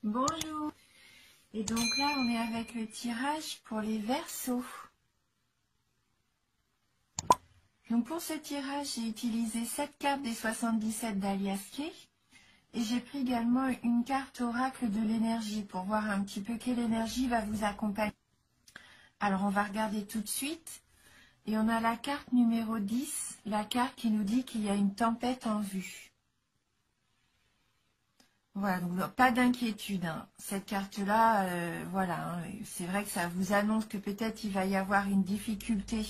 Bonjour. Et donc là, on est avec le tirage pour les Verseaux. Donc pour ce tirage, j'ai utilisé 7 cartes des 77 d'Alias Kay. Et j'ai pris également une carte oracle de l'énergie pour voir un petit peu quelle énergie va vous accompagner. Alors on va regarder tout de suite. Et on a la carte numéro 10, la carte qui nous dit qu'il y a une tempête en vue. Voilà, donc pas d'inquiétude, hein. Cette carte-là, voilà, hein, c'est vrai que ça vous annonce que peut-être il va y avoir une difficulté,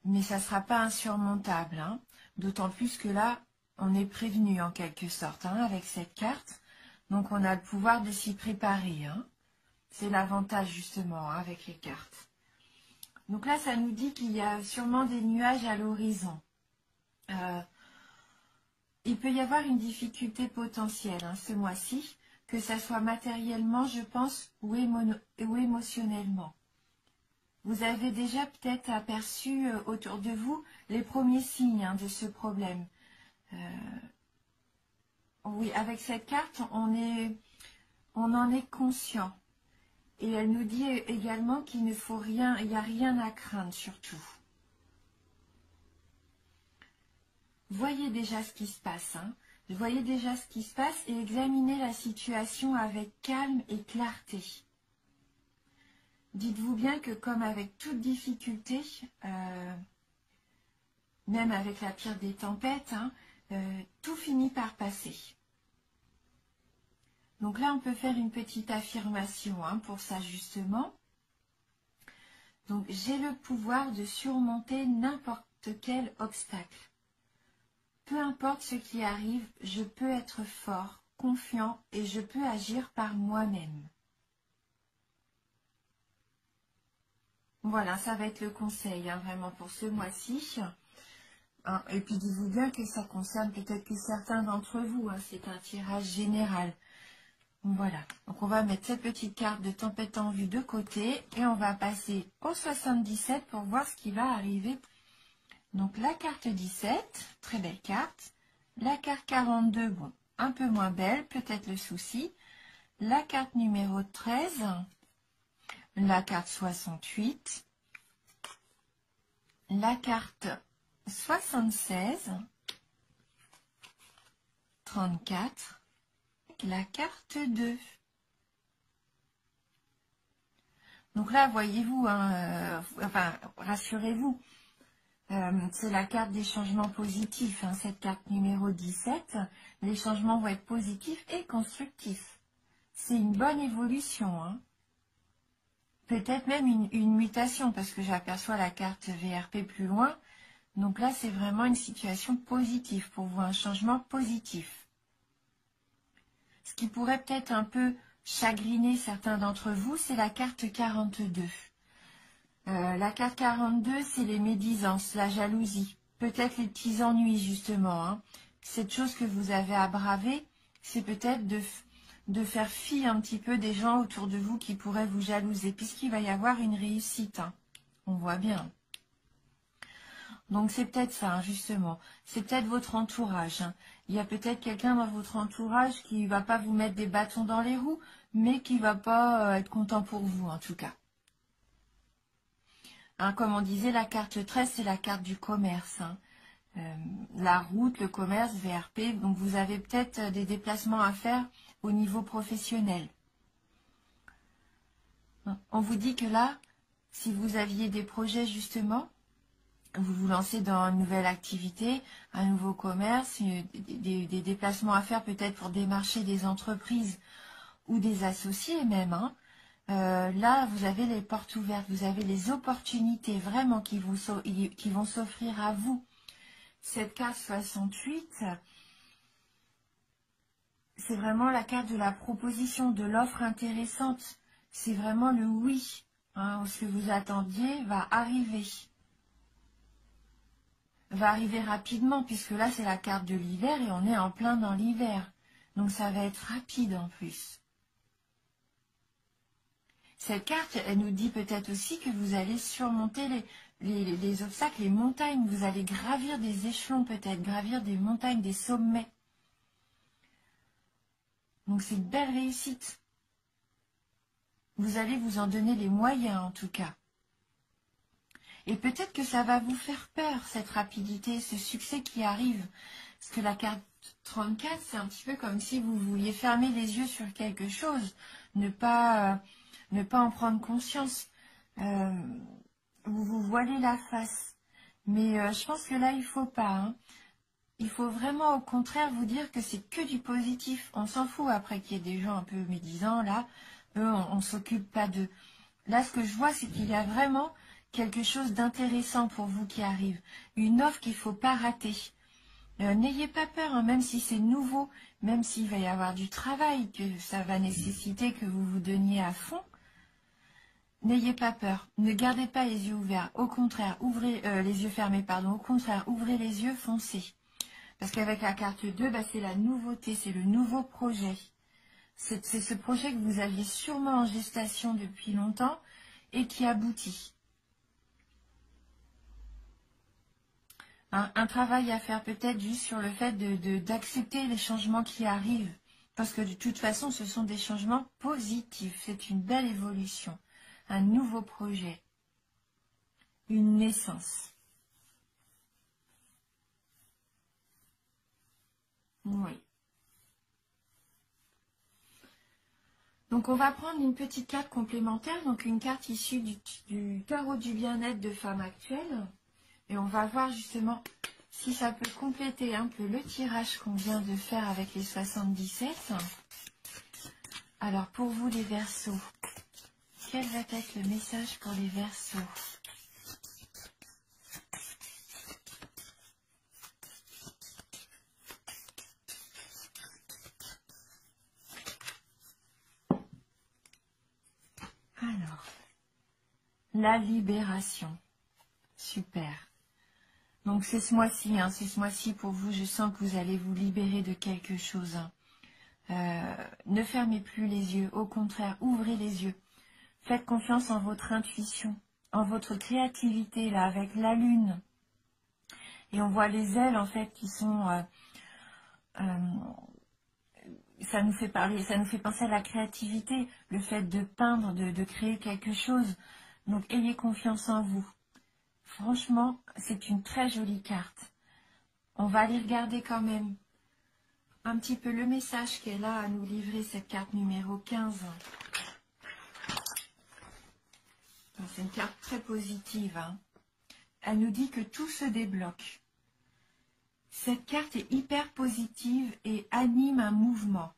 mais ça ne sera pas insurmontable, hein. D'autant plus que là, on est prévenu en quelque sorte, hein, avec cette carte. Donc on a le pouvoir de s'y préparer, hein. C'est l'avantage justement, hein, avec les cartes. Donc là, ça nous dit qu'il y a sûrement des nuages à l'horizon. Il peut y avoir une difficulté potentielle, hein, ce mois-ci, que ça soit matériellement, je pense, ou émotionnellement. Vous avez déjà peut-être aperçu autour de vous les premiers signes, hein, de ce problème. Oui, avec cette carte, on en est conscient. Et elle nous dit également qu'il ne faut rien, il n'y a rien à craindre surtout. Voyez déjà ce qui se passe, hein. Voyez déjà ce qui se passe et examinez la situation avec calme et clarté. Dites-vous bien que comme avec toute difficulté, même avec la pire des tempêtes, hein, tout finit par passer. Donc là, on peut faire une petite affirmation, hein, pour ça justement. Donc, j'ai le pouvoir de surmonter n'importe quel obstacle. Peu importe ce qui arrive, je peux être fort, confiant et je peux agir par moi-même. Voilà, ça va être le conseil, hein, vraiment pour ce mois-ci. Hein, et puis dites-vous bien que ça concerne peut-être que certains d'entre vous, hein, c'est un tirage général. Voilà, donc on va mettre cette petite carte de tempête en vue de côté et on va passer au 77 pour voir ce qui va arriver. Donc la carte 17, très belle carte. La carte 42, bon, un peu moins belle, peut-être le souci. La carte numéro 13, la carte 68, la carte 76, 34, la carte 2. Donc là, voyez-vous, hein, enfin, rassurez-vous, c'est la carte des changements positifs, hein, cette carte numéro 17. Les changements vont être positifs et constructifs. C'est une bonne évolution, hein. Peut-être même une mutation, parce que j'aperçois la carte VRP plus loin. Donc là, c'est vraiment une situation positive pour vous, un changement positif. Ce qui pourrait peut-être un peu chagriner certains d'entre vous, c'est la carte 42. La carte 42, c'est les médisances, la jalousie, peut-être les petits ennuis justement, hein. Cette chose que vous avez à braver, c'est peut-être de faire fi un petit peu des gens autour de vous qui pourraient vous jalouser, puisqu'il va y avoir une réussite, hein. On voit bien. Donc c'est peut-être ça, hein, justement. C'est peut-être votre entourage, hein. Il y a peut-être quelqu'un dans votre entourage qui ne va pas vous mettre des bâtons dans les roues, mais qui ne va pas être content pour vous, en tout cas. Hein, comme on disait, la carte 13, c'est la carte du commerce, hein. La route, le commerce, VRP. Donc vous avez peut-être des déplacements à faire au niveau professionnel. On vous dit que là, si vous aviez des projets justement, vous vous lancez dans une nouvelle activité, un nouveau commerce, des déplacements à faire peut-être pour démarcher des entreprises ou des associés même, hein. Là, vous avez les portes ouvertes, vous avez les opportunités vraiment qui vont s'offrir à vous. Cette carte 68, c'est vraiment la carte de la proposition, de l'offre intéressante. C'est vraiment le oui, hein, ce que vous attendiez va arriver. Va arriver rapidement, puisque là, c'est la carte de l'hiver et on est en plein dans l'hiver. Donc, ça va être rapide en plus. Cette carte, elle nous dit peut-être aussi que vous allez surmonter les obstacles, les montagnes. Vous allez gravir des échelons peut-être, gravir des montagnes, des sommets. Donc c'est une belle réussite. Vous allez vous en donner les moyens en tout cas. Et peut-être que ça va vous faire peur, cette rapidité, ce succès qui arrive. Parce que la carte 34, c'est un petit peu comme si vous vouliez fermer les yeux sur quelque chose, ne pas en prendre conscience. Euh, vous vous voilez la face. Mais je pense que là, il faut pas. Hein. Il faut vraiment, au contraire, vous dire que c'est que du positif. On s'en fout après qu'il y ait des gens un peu médisants, là. Eux, on s'occupe pas d'eux. Là, ce que je vois, c'est qu'il y a vraiment quelque chose d'intéressant pour vous qui arrive. Une offre qu'il ne faut pas rater. N'ayez pas peur, hein, même si c'est nouveau, même s'il va y avoir du travail, que ça va nécessiter que vous vous donniez à fond. N'ayez pas peur, ne gardez pas les yeux ouverts. Au contraire, ouvrez les yeux fermés, pardon. Au contraire, ouvrez les yeux, foncez. Parce qu'avec la carte 2, bah, c'est la nouveauté, c'est le nouveau projet. C'est ce projet que vous aviez sûrement en gestation depuis longtemps et qui aboutit. Un travail à faire peut-être juste sur le fait d'accepter les changements qui arrivent. Parce que de toute façon, ce sont des changements positifs. C'est une belle évolution. Un nouveau projet. Une naissance. Oui. Donc on va prendre une petite carte complémentaire, donc une carte issue du tarot du bien-être de femme actuelle. Et on va voir justement si ça peut compléter un peu le tirage qu'on vient de faire avec les 77. Alors pour vous les Verseaux, quel va être le message pour les Verseaux? Alors, la libération. Super. Donc c'est ce mois-ci, hein, c'est ce mois-ci pour vous, je sens que vous allez vous libérer de quelque chose. Ne fermez plus les yeux, au contraire, ouvrez les yeux. Faites confiance en votre intuition, en votre créativité, là, avec la lune. Et on voit les ailes, en fait, qui sont... ça nous fait parler, ça nous fait penser à la créativité, le fait de peindre, de créer quelque chose. Donc, ayez confiance en vous. Franchement, c'est une très jolie carte. On va aller regarder quand même un petit peu le message qu'elle a à nous livrer, cette carte numéro 15. C'est une carte très positive. Hein. Elle nous dit que tout se débloque. Cette carte est hyper positive et anime un mouvement.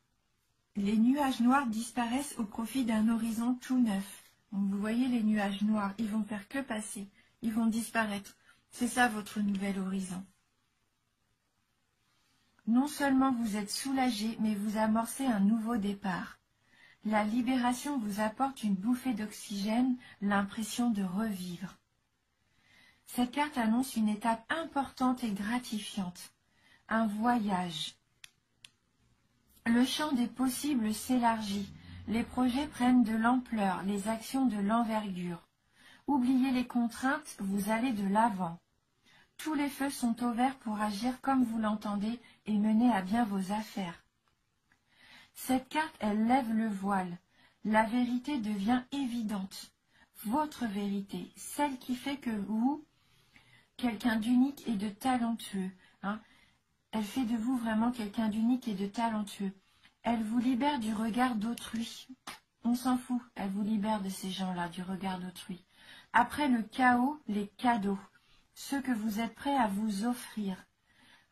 Les nuages noirs disparaissent au profit d'un horizon tout neuf. Donc vous voyez les nuages noirs, ils vont faire que passer, ils vont disparaître. C'est ça votre nouvel horizon. Non seulement vous êtes soulagé, mais vous amorcez un nouveau départ. La libération vous apporte une bouffée d'oxygène, l'impression de revivre. Cette carte annonce une étape importante et gratifiante. Un voyage. Le champ des possibles s'élargit. Les projets prennent de l'ampleur, les actions de l'envergure. Oubliez les contraintes, vous allez de l'avant. Tous les feux sont au vert pour agir comme vous l'entendez et mener à bien vos affaires. Cette carte, elle lève le voile. La vérité devient évidente. Votre vérité, celle qui fait que vous, quelqu'un d'unique et de talentueux, hein, elle fait de vous vraiment quelqu'un d'unique et de talentueux. Elle vous libère du regard d'autrui. On s'en fout, elle vous libère de ces gens-là, du regard d'autrui. Après le chaos, les cadeaux, ceux que vous êtes prêts à vous offrir,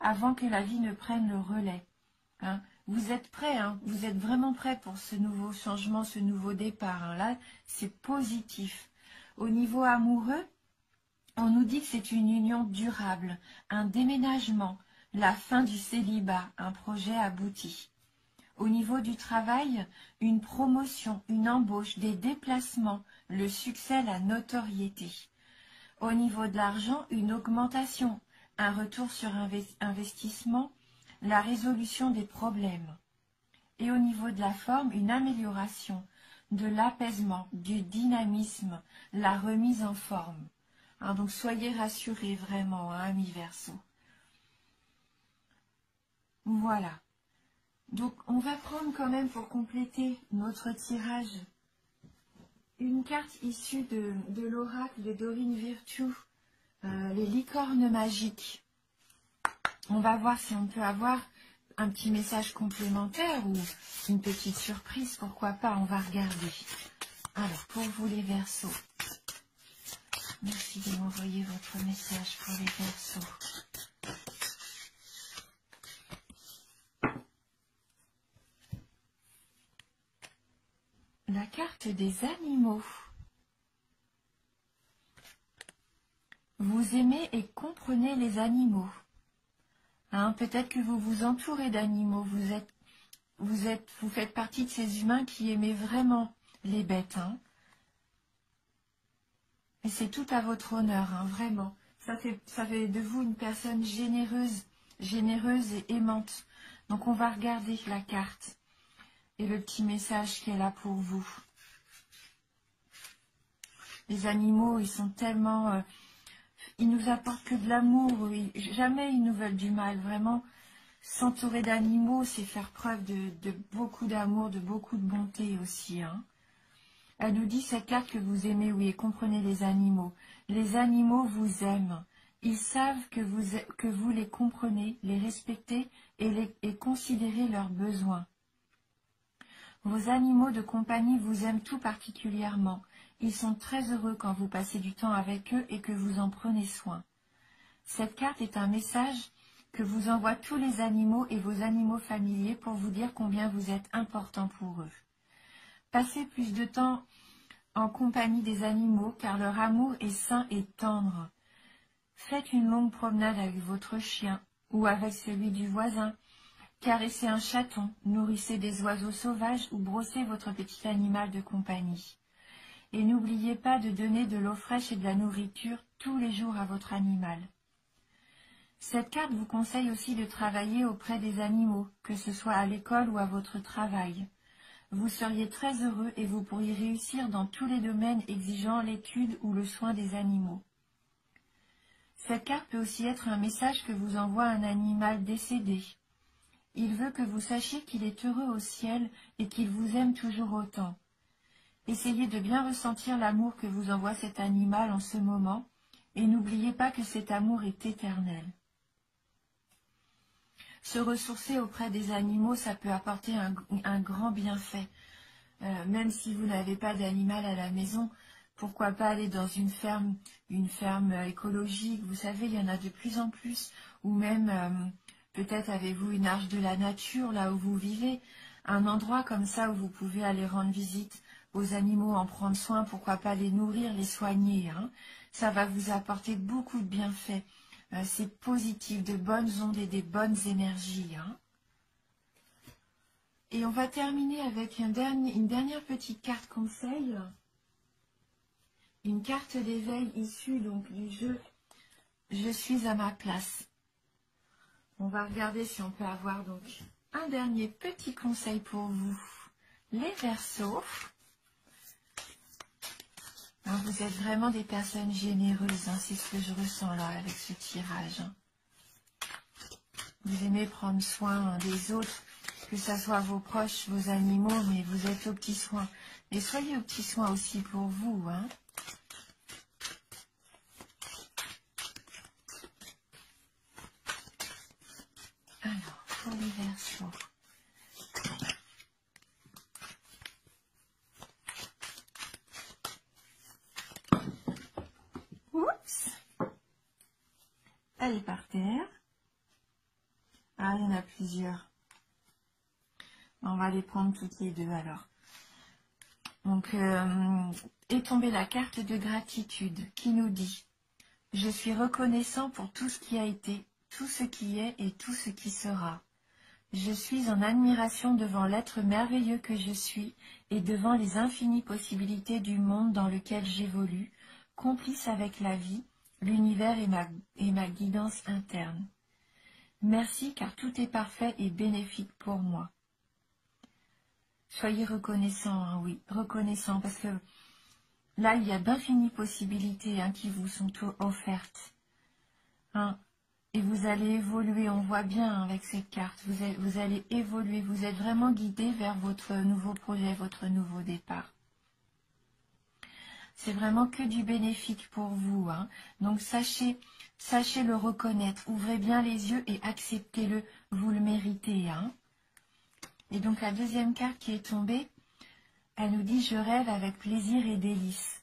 avant que la vie ne prenne le relais. Hein. Vous êtes prêts, hein, vous êtes vraiment prêts pour ce nouveau changement, ce nouveau départ. Hein. Là, c'est positif. Au niveau amoureux, on nous dit que c'est une union durable, un déménagement, la fin du célibat, un projet abouti. Au niveau du travail, une promotion, une embauche, des déplacements, le succès, la notoriété. Au niveau de l'argent, une augmentation, un retour sur investissement, la résolution des problèmes. Et au niveau de la forme, une amélioration, de l'apaisement, du dynamisme, la remise en forme. Hein, donc soyez rassurés vraiment, hein, amis Verseau. Voilà. Donc on va prendre quand même pour compléter notre tirage une carte issue de l'oracle de Dorine Virtue, les licornes magiques. On va voir si on peut avoir un petit message complémentaire ou une petite surprise, pourquoi pas, on va regarder. Alors, pour vous les Verseaux, merci de m'envoyer votre message pour les Verseaux. La carte des animaux. Vous aimez et comprenez les animaux. Hein, peut-être que vous vous entourez d'animaux. Vous faites partie de ces humains qui aimaient vraiment les bêtes. Hein. Et c'est tout à votre honneur, hein, vraiment. Ça fait de vous une personne généreuse et aimante. Donc on va regarder la carte et le petit message qu'elle a pour vous. Les animaux, ils sont tellement... ils nous apportent que de l'amour. Jamais ils nous veulent du mal. Vraiment, s'entourer d'animaux, c'est faire preuve de beaucoup d'amour, de beaucoup de bonté aussi. Hein. Elle nous dit cette carte que vous aimez, oui, et comprenez les animaux. Les animaux vous aiment. Ils savent que vous les comprenez, les respectez et considérez leurs besoins. Vos animaux de compagnie vous aiment tout particulièrement. Ils sont très heureux quand vous passez du temps avec eux et que vous en prenez soin. Cette carte est un message que vous envoient tous les animaux et vos animaux familiers pour vous dire combien vous êtes important pour eux. Passez plus de temps en compagnie des animaux car leur amour est sain et tendre. Faites une longue promenade avec votre chien ou avec celui du voisin. Caressez un chaton, nourrissez des oiseaux sauvages ou brossez votre petit animal de compagnie. Et n'oubliez pas de donner de l'eau fraîche et de la nourriture tous les jours à votre animal. Cette carte vous conseille aussi de travailler auprès des animaux, que ce soit à l'école ou à votre travail. Vous seriez très heureux et vous pourriez réussir dans tous les domaines exigeant l'étude ou le soin des animaux. Cette carte peut aussi être un message que vous envoie un animal décédé. Il veut que vous sachiez qu'il est heureux au ciel et qu'il vous aime toujours autant. Essayez de bien ressentir l'amour que vous envoie cet animal en ce moment et n'oubliez pas que cet amour est éternel. Se ressourcer auprès des animaux, ça peut apporter un grand bienfait. Même si vous n'avez pas d'animal à la maison, pourquoi pas aller dans une ferme écologique. Vous savez, il y en a de plus en plus. Ou même, peut-être avez-vous une arche de la nature là où vous vivez. Un endroit comme ça où vous pouvez aller rendre visite aux animaux, en prendre soin, pourquoi pas les nourrir, les soigner. Hein. Ça va vous apporter beaucoup de bienfaits. C'est positif, de bonnes ondes et des bonnes énergies. Hein. Et on va terminer avec une dernière petite carte conseil. Une carte d'éveil issue donc du jeu « Je suis à ma place ». On va regarder si on peut avoir donc un dernier petit conseil pour vous. Les Verseaux. Alors, vous êtes vraiment des personnes généreuses, hein, c'est ce que je ressens là avec ce tirage. Hein. Vous aimez prendre soin des autres, que ce soit vos proches, vos animaux, mais vous êtes aux petits soins. Et soyez aux petits soins aussi pour vous. Hein. Alors, pour les Verseaux. Oups! Elle est par terre. Ah, il y en a plusieurs. On va les prendre toutes les deux alors. Donc, est tombée la carte de gratitude qui nous dit « Je suis reconnaissant pour tout ce qui a été, tout ce qui est et tout ce qui sera. Je suis en admiration devant l'être merveilleux que je suis et devant les infinies possibilités du monde dans lequel j'évolue, complice avec la vie, l'univers et ma guidance interne. Merci car tout est parfait et bénéfique pour moi. » Soyez reconnaissants, hein, oui, reconnaissants, parce que là, il y a d'infinies possibilités hein, qui vous sont offertes. Hein, et vous allez évoluer, on voit bien avec cette carte, vous allez évoluer, vous êtes vraiment guidé vers votre nouveau projet, votre nouveau départ. C'est vraiment que du bénéfique pour vous, hein. Donc sachez le reconnaître. Ouvrez bien les yeux et acceptez-le. Vous le méritez, hein. Et donc la deuxième carte qui est tombée, elle nous dit « Je rêve avec plaisir et délice.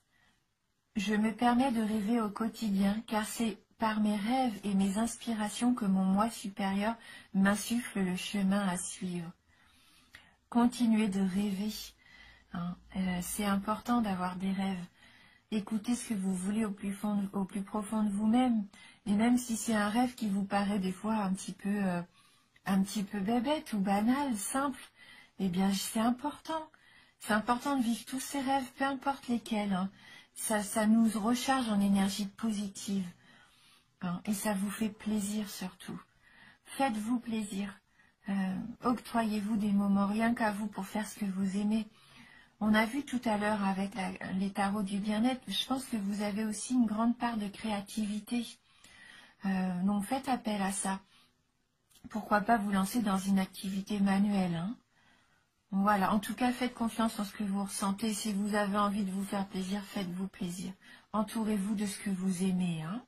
Je me permets de rêver au quotidien, car c'est par mes rêves et mes inspirations que mon moi supérieur m'insuffle le chemin à suivre. » Continuez de rêver, hein. C'est important d'avoir des rêves. Écoutez ce que vous voulez au plus profond de vous-même. Et même si c'est un rêve qui vous paraît des fois un petit peu bébête ou banal, simple, eh bien c'est important. C'est important de vivre tous ces rêves, peu importe lesquels, hein. Ça nous recharge en énergie positive, hein, et ça vous fait plaisir surtout. Faites-vous plaisir. Octroyez-vous des moments rien qu'à vous pour faire ce que vous aimez. On a vu tout à l'heure avec les tarots du bien-être, je pense que vous avez aussi une grande part de créativité. Donc faites appel à ça. Pourquoi pas vous lancer dans une activité manuelle, hein. Voilà, en tout cas, faites confiance en ce que vous ressentez. Si vous avez envie de vous faire plaisir, faites-vous plaisir. Entourez-vous de ce que vous aimez, hein.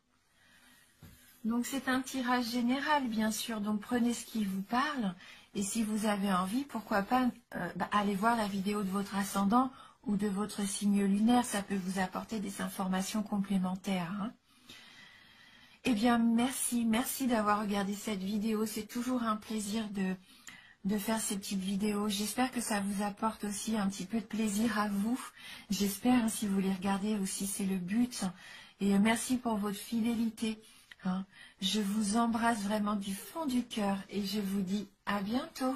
Donc c'est un tirage général, bien sûr, donc prenez ce qui vous parle. Et si vous avez envie, pourquoi pas aller voir la vidéo de votre ascendant ou de votre signe lunaire, ça peut vous apporter des informations complémentaires, hein. Eh bien, merci d'avoir regardé cette vidéo. C'est toujours un plaisir de faire ces petites vidéos. J'espère que ça vous apporte aussi un petit peu de plaisir à vous. J'espère, hein, si vous les regardez aussi, c'est le but. Et merci pour votre fidélité, hein. Je vous embrasse vraiment du fond du cœur et je vous dis à bientôt.